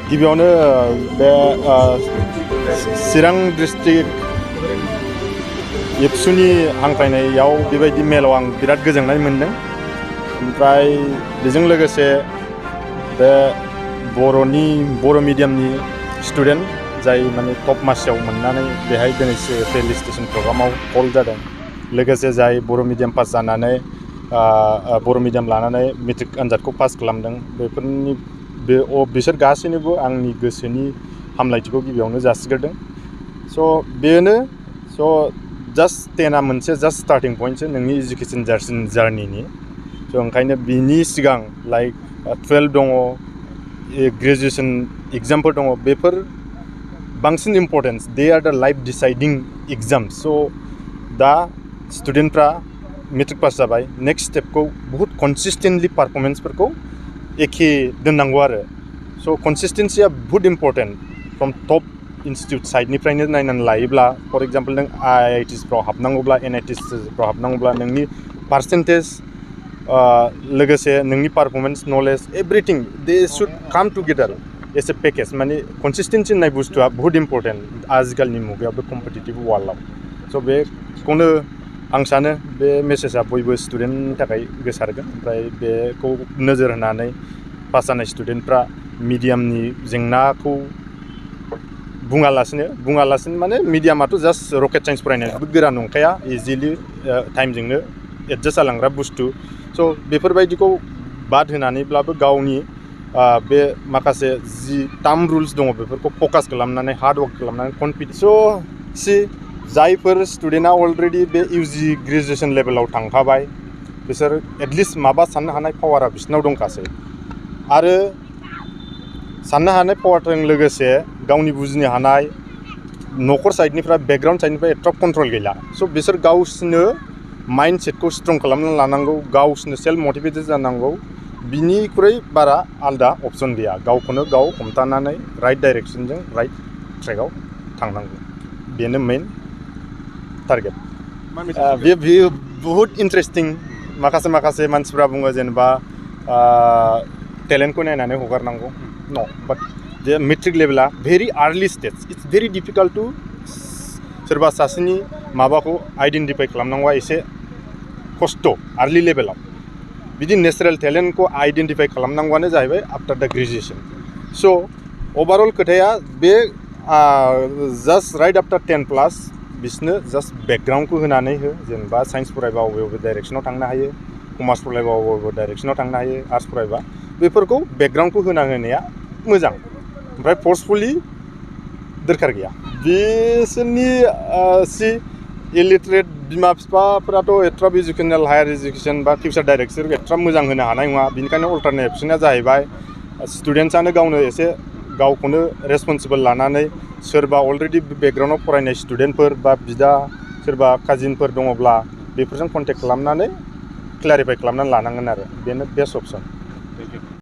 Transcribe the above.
गिबियावनो बे चिरां डिस्ट्रिक्ट एबसुनि हांख्रायनायाव बेबायदि मेलाव आं बिराद गोजोननाय मोन्दों। ओमफ्राय बेजों लोगोसे बे बर' मिडियामनि स्टुडेन्ट जाय माने टप मासियाव मोननानै बेहाय दिनैसो फेलिसिटेसन प्रग्रामाव कल जादों। लोगोसे जाय बर' मिडियाम पास जानानै बर' मिडियाम लानानै मेट्रिक आनजादखौ पास खालामदों बेफोरनि बिसोर गासैनोबो आंनि गोसोनि हामलायथिखौ गिबियावनो जासिग्रोदों। स' बेनो जास्ट 10आ मोनसे जास्ट स्टार्टिं पइन्टसो नोंनि एजुकेशन जार्निनि। स' ओंखायनो बिनि सिगां लाइक 12 दङ, ग्रेजुएशन एग्जामफोर दङ, बेफोर बांसिन इम्पर्टेन्स। दे आर द लाइफ डिसाइडिं एग्जाम्स। स' दा स्टुडेन्टफ्रा मेट्रिक पास जाबाय, नेक्स्ट स्टेपखौ बहुत कनसिस्टेन्टलि पारफरमेन्सफोरखौ एखे दोननांगौ आरो। स' कनसिस्टेन्सिया बहुत इम्पर्टेन्ट फ्रम टप इन्स्टिट्यूट साइडनिफ्रायनो नायनानै लायोब्ला फर एग्जाम्पल नों IITsफ्राव हाबनांगौब्ला NITsफ्राव हाबनांगौब्ला नोंनि पार्सेन्टेज लोगोसे नोंनि performance knowledge everything they should काम टुगेदार एस ए पेकेज। माने कनसिस्टेन्सि होननाय बुस्थुआ बहुत इम्पर्टेन्ट आजिखालिनि मुगायाव बे कम्पिटिटिभ वार्ल्डआव। स' बेखौनो आं सानो बे मेसेजआ बयबो स्टुडेन्टनि थाखाय गोसारगोन। ओमफ्राय बेखौ नोजोर होनानै पास जानाय स्टुडेन्टफ्रा मिडियामनि जेंनाखौ बुङालासिनो माने मिडियामाथ' जास्ट रकेट साइन्स फरायनायबो गोरा नंखाया, इजिलि टाइमजोंनो एडजास्ट जालांग्रा बुस्थु। स' बेफोरबायदिखौ बाद होनानैब्लाबो गावनि बे माखासे जि टार्म रुल्स दङ बेफोरखौ फकास खालामनानै हार्डवर्क खालामनानै जायफोर स्टुडेन्टआ अलरेडि बे UG ग्रेजुएशन लेभेलाव थांखाबाय बिसोर एटलिस्ट माबा साननो हानाय पावारा बिसोरनाव दंखासै। आरो साननो हानाय पावारजों लोगोसे गावनि बुजिनो हानाय न'खर साइडनिफ्राय बेकग्राउन्ड साइडनिफ्राय एट्राक्ट कन्ट्रल गैला। स' बिसोर गावसोरनो माइन्ड सेटखौ स्ट्रं खालामनानै लानांगौ, गावसोरनो सेल्फ मटिभेटेड जानांगौ। बिनिख्रुइ बारा आलदा अपसन गैया। गावखौनो गाव हमथानानै राइट डाइरेक्सनजों राइट ट्रेकआव थांनांगौ, बेनो मेइन टारगेट। बेयो बहुत इन्टारेस्टिं। माखासे मानसिफ्रा बुङो जेनेबा टेलेन्टखौ नायनानै हगारनांगौ। न' बाट जे मेट्रिक लेभेला very early stage, it's very difficult to सोरबा सासेनि माबाखौ आइडेन्टिफाइ खालामनांगौआ एसे खस्थ' आर्लि लेभेलाव। बिदि नेचारेल टेलेन्टखौ आइडेन्टिफाइ खालामनांगौआनो जाहैबाय आफ्टार द ग्रेजुएशन। स' अभारअल खोथाया बे जास्ट राइट आफ्टार 10+ बिसोरनो जास्ट बेकग्राउन्डखौ होनानै हो। जेनेबा साइन्स फरायबा बबे डाइरेक्सनाव थांनो हायो, कमार्स फरायबा बबे डाइरेक्सनाव थांनो हायो, आर्ट्स फरायबा बेफोरखौ बेकग्राउन्डखौ होनाया मोजां। ओमफ्राय फर्सफुलि दरखार गैया। बिसोरनि इलिटारेट बिमा बिफाफोराथ' एट्राब इडुकेसनेल हायार इडुकेसन बा फिउचार डाइरेक्सन एट्राब मोजां होनो हानाय नङा। बेनिखायनो अल्टारनेटिभआ जाहैबाय स्टुडेन्टसानो गावनो एसे गावखौनो रेसपन्सिबोल लानानै सोरबा अलरेडि बेकग्राउन्डआव फरायनाय स्टुडेन्टफोर बा बिदा सोरबा काजिनफोर दङब्ला बेफोरजों कन्टेक्ट खालामनानै क्लारिफाइ खालामनानै लानांगोन आरो बेनो बेस्ट अपसन।